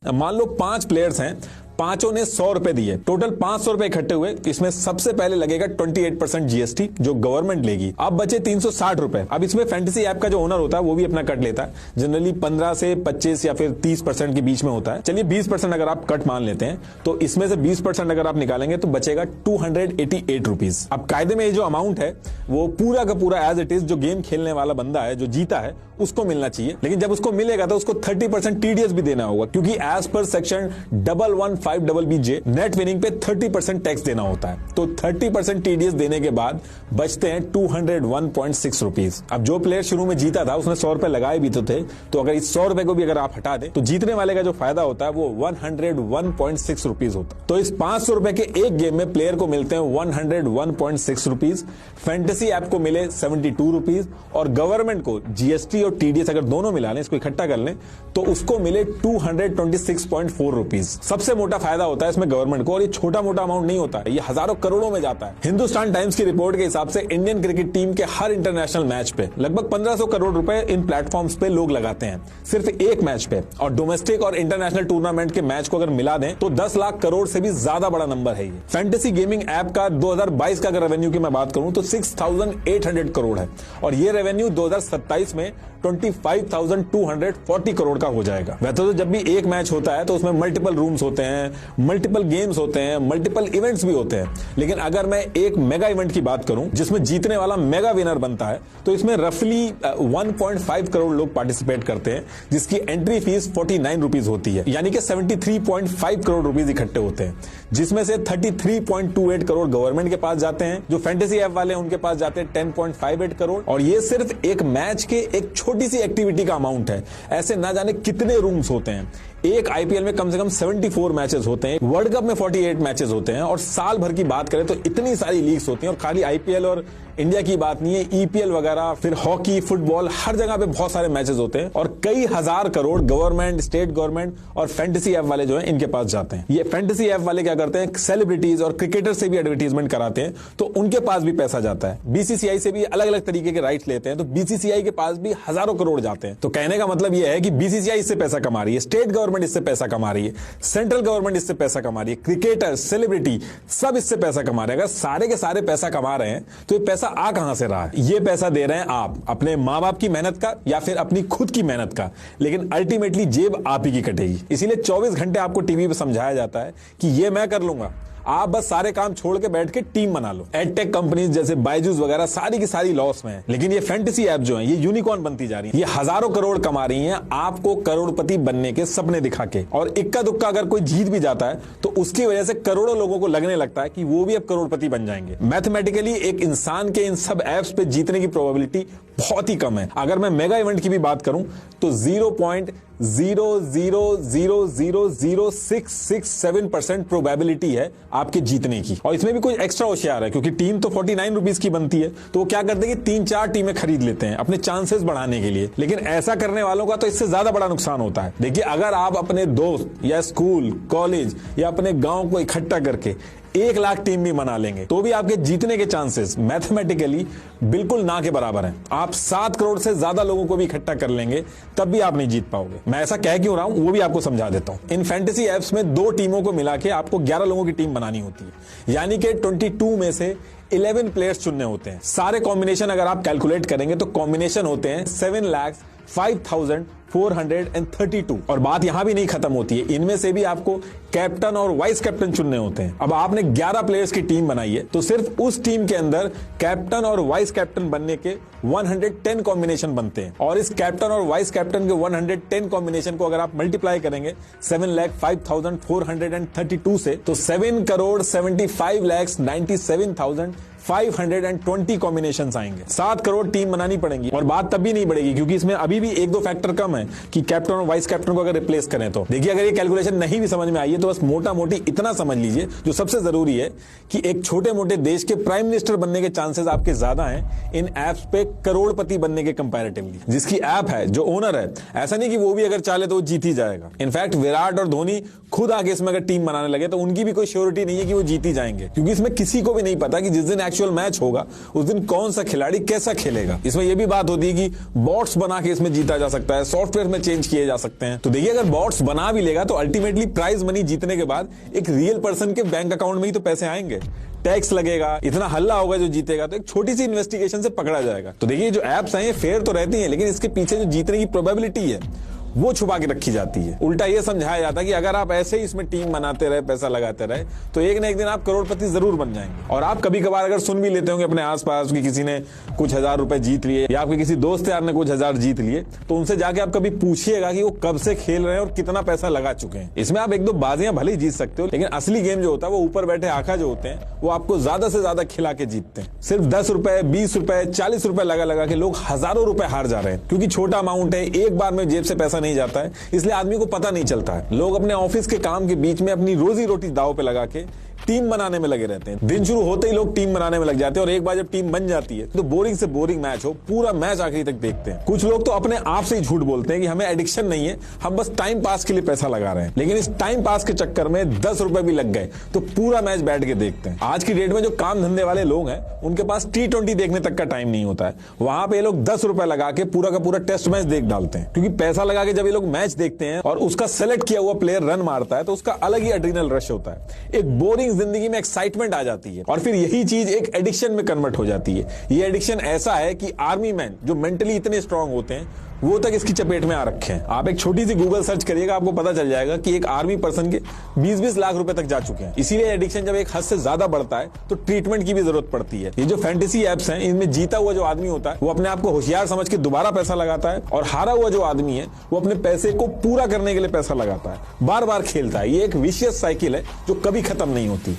मान लो 5 प्लेयर्स हैं, पांचों ने 100 रुपए दिए, टोटल 500 रुपए इकट्ठे हुए। इसमें सबसे पहले लगेगा 28% जीएसटी जो गवर्नमेंट लेगी। अब बचे 360 रुपए। अब इसमें फैंटेसी ऐप का जो ओनर होता है वो भी अपना कट लेता है, जनरली 15 से 25 या फिर 30% के बीच में होता है। चलिए 20% अगर आप कट मान लेते हैं तो इसमें से 20% अगर आप निकालेंगे तो बचेगा 288 रुपीज। अब कायदे में ये जो अमाउंट है वो पूरा का पूरा एज इट इज जो गेम खेलने वाला बंदा है, जो जीता है, उसको मिलना चाहिए। लेकिन जब उसको मिलेगा तो उसको 30% टीडीएस भी देना होगा, क्योंकि as per section 115BJ net winning पे 30% टैक्स देना होता है। तो 30% टीडीएस देने के बाद बचते हैं 201.6 रुपीज। अब जो प्लेयर शुरू में जीता था उसने 100 रुपए लगाए भी तो थे, तो अगर इस 100 रुपए को भी अगर आप हटा दें तो जीतने वाले का जो फायदा होता है वो 101.6 रुपीज होता है। तो इस 500 रुपए के एक गेम में प्लेयर को मिलते हैं 101.6 रुपीज, फैंटेसी ऐप को मिले 72 रुपीज और गवर्नमेंट को जीएसटी और टीडीएस अगर दोनों मिला लें, इसको इकट्ठा कर लें, तो उसको मिले 226.4 रुपीज। सबसे मोटा फायदा होता है इसमें गवर्नमेंट को, और ये छोटा मोटा अमाउंट नहीं होता है, ये हजारों करोड़ों में जाता है। हिंदुस्तान टाइम्स की रिपोर्ट के हिसाब से इंडियन क्रिकेट टीम के हर इंटरनेशनल मैच पे लगभग 1500 करोड़ रुपए इन प्लेटफॉर्म्स पे लोग लगाते हैं, सिर्फ एक मैच पे। और डोमेस्टिक और इंटरनेशनल टूर्नामेंट के मैच को अगर मिला दें तो 10 लाख करोड़ से भी ज्यादा बड़ा नंबर है ये। फैंटेसी गेमिंग ऐप का 2022 का अगर रेवेन्यू की मैं बात करूं तो 6800 करोड़ है, और ये रेवेन्यू 2027 में 25,240 करोड़ का हो जाएगा। वैसे तो जब भी एक मैच होता है तो उसमें मल्टीपल रूम्स होते हैं, मल्टीपल गेम्स होते हैं, मल्टीपल इवेंट्स भी होते हैं, लेकिन अगर मैं एक मेगा इवेंट की बात करूं जिसमें जीतने वाला मेगा विनर बनता है तो इसमें रफली 1.5 करोड़ लोग पार्टिसिपेट करते हैं, जिसकी एंट्री फीस 49 रुपीज होती है, यानी कि 73.5 करोड़ रुपीज इकट्ठे होते हैं, जिसमें से 33.28 करोड़ गवर्नमेंट के पास जाते हैं। जो फैंटेसी ऐप वाले हैं उनके पास जाते हैं 10.58 करोड़, और ये सिर्फ एक मैच के एक छोटी सी एक्टिविटी का अमाउंट है। ऐसे ना जाने कितने रूम्स होते हैं। एक आईपीएल में कम से कम 74 मैचेस होते हैं, वर्ल्ड कप में 48 मैचेस होते हैं, और साल भर की बात करें तो इतनी सारी लीग्स होती हैं। और खाली आईपीएल और इंडिया की बात नहीं है, ईपीएल वगैरह, फिर हॉकी, फुटबॉल, हर जगह पे बहुत सारे मैचेस होते हैं, और कई हजार करोड़ गवर्नमेंट, स्टेट गवर्नमेंट और फैंटेसी ऐप वाले जो है इनके पास जाते हैं। ये फैंटेसी ऐप वाले क्या करते हैं, सेलिब्रिटीज और क्रिकेटर से भी एडवर्टीजमेंट कराते हैं, तो उनके पास भी पैसा जाता है। बीसीसीआई से भी अलग अलग तरीके के राइट्स लेते हैं, तो बीसीसीआई के पास भी हजारों करोड़ जाते हैं। तो कहने का मतलब यह है कि बीसीसीआई इससे पैसा कमा रही है, स्टेट गवर्नमेंट इससे पैसा कमा रही है, सेंट्रल गवर्नमेंट इससे पैसा कमा रही है, क्रिकेटर, सेलिब्रिटी सब इससे पैसा कमा रहे हैं। अगर सारे के सारे पैसा कमा रहे हैं तो ये पैसा आ कहां से रहा है? ये पैसा दे रहे हैं आप अपने मां बाप की मेहनत का या फिर अपनी खुद की मेहनत का, लेकिन अल्टीमेटली जेब आप ही की कटेगी। इसीलिए 24 घंटे आपको टीवी पे समझाया जाता है कि ये मैं कर लूंगा, आप बस सारे काम छोड़ के बैठ के टीम बना लो। एडटेक कंपनीज जैसे बायजूस वगैरह सारी की सारी लॉस में है, लेकिन ये फैंटेसी ऐप जो है ये यूनिकॉर्न बनती जा रही है, ये हजारों करोड़ कमा रही हैं आपको करोड़पति बनने के सपने दिखा के। और इक्का दुक्का अगर कोई जीत भी जाता है तो उसकी वजह से करोड़ों लोगों को लगने लगता है कि वो भी अब करोड़पति बन जाएंगे। मैथमेटिकली एक इंसान के इन सब ऐप्स पे जीतने की प्रोबेबिलिटी बहुत ही कम है। अगर मैं मेगा इवेंट की भी बात करूं तो 0.0000667% प्रोबेबिलिटी है आपके जीतने की, और इसमें भी कोई एक्स्ट्रा होशियार है, क्योंकि टीम तो 49 रुपीज की बनती है, तो वो क्या करते हैं कि 3-4 टीमें खरीद लेते हैं अपने चांसेस बढ़ाने के लिए। लेकिन ऐसा करने वालों का तो इससे ज्यादा बड़ा नुकसान होता है। देखिए, अगर आप अपने दोस्त या स्कूल, कॉलेज या अपने गांव को इकट्ठा करके 1 लाख टीम भी बना लेंगे तो भी आपके जीतने के चांसेस मैथमेटिकली बिल्कुल ना के बराबर हैं। आप 7 करोड़ से ज्यादा लोगों को भी इकट्ठा कर लेंगे तब भी आप नहीं जीत पाओगे। मैं ऐसा कह क्यों रहा हूं वो भी आपको समझा देता हूं। इन फैंटेसी ऐप्स में 2 टीमों को मिला के आपको 11 लोगों की टीम बनानी होती है, यानी कि 22 में से 11 प्लेयर्स चुनने होते हैं। सारे कॉम्बिनेशन अगर आप कैलकुलेट करेंगे तो कॉम्बिनेशन होते हैं 7,05,432। और बात यहां भी नहीं खत्म होती है, इनमें से भी आपको कैप्टन और वाइस कैप्टन चुनने होते हैं। अब आपने 11 प्लेयर्स की टीम बनाई है तो सिर्फ उस टीम के अंदर कैप्टन और वाइस कैप्टन बनने के 110 कॉम्बिनेशन बनते हैं, और इस कैप्टन और वाइस कैप्टन के 110 कॉम्बिनेशन को अगर आप मल्टीप्लाई करेंगे 7,05,432 से, तो 7,75,97,520 कॉम्बिनेशंस आएंगे। 7 करोड़ टीम बनानी पड़ेंगी, और बात तब भी नहीं बढ़ेगी क्योंकि इसमें अभी भी 1-2 फैक्टर कम है कि कैप्टन और वाइस कैप्टन को अगर रिप्लेस करें तो। देखिए, अगर ये कैलकुलेशन नहीं भी समझ में आई है तो बस मोटा मोटी इतना समझ लीजिए, जो सबसे जरूरी है कि एक छोटे मोटे देश के प्राइम मिनिस्टर बनने के चांसेस आपके ज्यादा हैं इन एप्स पे करोड़पति बनने के कंपैरेटिवली। जिसकी ऐप है, जो ओनर है, ऐसा नहीं कि वो भी अगर चाहे तो वो जीत ही जाएगा। इनफैक्ट विराट और धोनी खुद आगे इसमें अगर टीम बनाने लगे तो उनकी भी कोई श्योरिटी नहीं है कि वो जीत ही जाएंगे, क्योंकि इसमें किसी को भी नहीं पता कि जिस दिन एक्चुअल मैच होगा उस दिन कौन सा खिलाड़ी कैसा खेलेगा। इसमें यह भी बात होती है कि बॉट्स बना के इसमें जीता जा सकता है, सॉफ्टवेयर में चेंज किए जा सकते हैं। तो देखिए, अगर बॉट्स बना भी लेगा तो अल्टीमेटली प्राइज मनी जीतने के बाद एक रियल पर्सन के बैंक अकाउंट में ही तो पैसे आएंगे, टैक्स लगेगा, इतना हल्ला होगा जो जीतेगा, तो एक छोटी सी इन्वेस्टिगेशन से पकड़ा जाएगा। तो देखिए, जो एप्स हैं ये फेयर तो रहती हैं, लेकिन इसके पीछे जो जीतने की प्रोबेबिलिटी है वो छुपा के रखी जाती है। उल्टा ये समझाया जाता है कि अगर आप ऐसे ही इसमें टीम बनाते रहे, पैसा लगाते रहे, तो एक ना एक दिन आप करोड़पति जरूर बन जाएंगे। और आप कभी कभार अगर सुन भी लेते होंगे अपने आसपास कि किसी ने कुछ हजार रुपए जीत लिए या आपके किसी दोस्त यार ने कुछ हजार जीत लिए, तो उनसे जाके आप कभी पूछिएगा कि वो कब से खेल रहे हैं और कितना पैसा लगा चुके हैं। इसमें आप एक दो बाजियां भले ही जीत सकते हो, लेकिन असली गेम जो होता है वो ऊपर बैठे आका जो होते हैं वो आपको ज्यादा से ज्यादा खिला के जीतते हैं। सिर्फ 10 रुपए, 20 रुपए, 40 रुपए लगा लगा के लोग हजारों रुपए हार जा रहे हैं, क्योंकि छोटा अमाउंट है, एक बार में जेब से पैसा नहीं जाता है, इसलिए आदमी को पता नहीं चलता है। लोग अपने ऑफिस के काम के बीच में अपनी रोजी रोटी दांव पे लगा के टीम बनाने में लगे रहते हैं। दिन शुरू होते ही लोग टीम बनाने में लग जाते हैं और एक बार जब टीम बन जाती है तो बोरिंग से बोरिंग मैच हो, पूरा मैच आखिरी तक देखते हैं। कुछ लोग तो अपने आप से ही झूठ बोलते हैं कि हमें एडिक्शन नहीं है, हम बस टाइम पास के लिए पैसा लगा रहे हैं, लेकिन इस टाइम पास के चक्कर में 10 रुपए भी लग गए तो पूरा मैच बैठ के देखते हैं। आज की डेट में जो काम धंधे वाले लोग हैं उनके पास T20 देखने तक का टाइम नहीं होता है, वहां पे ये लोग 10 रुपए लगा के पूरा का पूरा टेस्ट मैच देख डालते हैं। क्योंकि पैसा लगा के जब ये लोग मैच देखते हैं और उसका सेलेक्ट किया हुआ प्लेयर रन मारता है तो उसका अलग ही एड्रिनल रश होता है, एक बोरिंग जिंदगी में एक्साइटमेंट आ जाती है और फिर यही चीज एक एडिक्शन में कन्वर्ट हो जाती है। ये एडिक्शन ऐसा है कि आर्मी मैन जो मेंटली इतने स्ट्रांग होते हैं वो तक इसकी चपेट में आ रखे हैं। आप एक छोटी सी गूगल सर्च करिएगा, आपको पता चल जाएगा कि एक आर्मी पर्सन के 20-20 लाख रुपए तक जा चुके हैं। इसीलिए एडिक्शन जब एक हद से ज्यादा बढ़ता है तो ट्रीटमेंट की भी जरूरत पड़ती है। ये जो फैंटेसी एप्स हैं इनमें जीता हुआ जो आदमी होता है वो अपने आप को होशियार समझ के दोबारा पैसा लगाता है और हारा हुआ जो आदमी है वो अपने पैसे को पूरा करने के लिए पैसा लगाता है, बार बार खेलता है। ये एक विशियस साइकिल है जो कभी खत्म नहीं होती।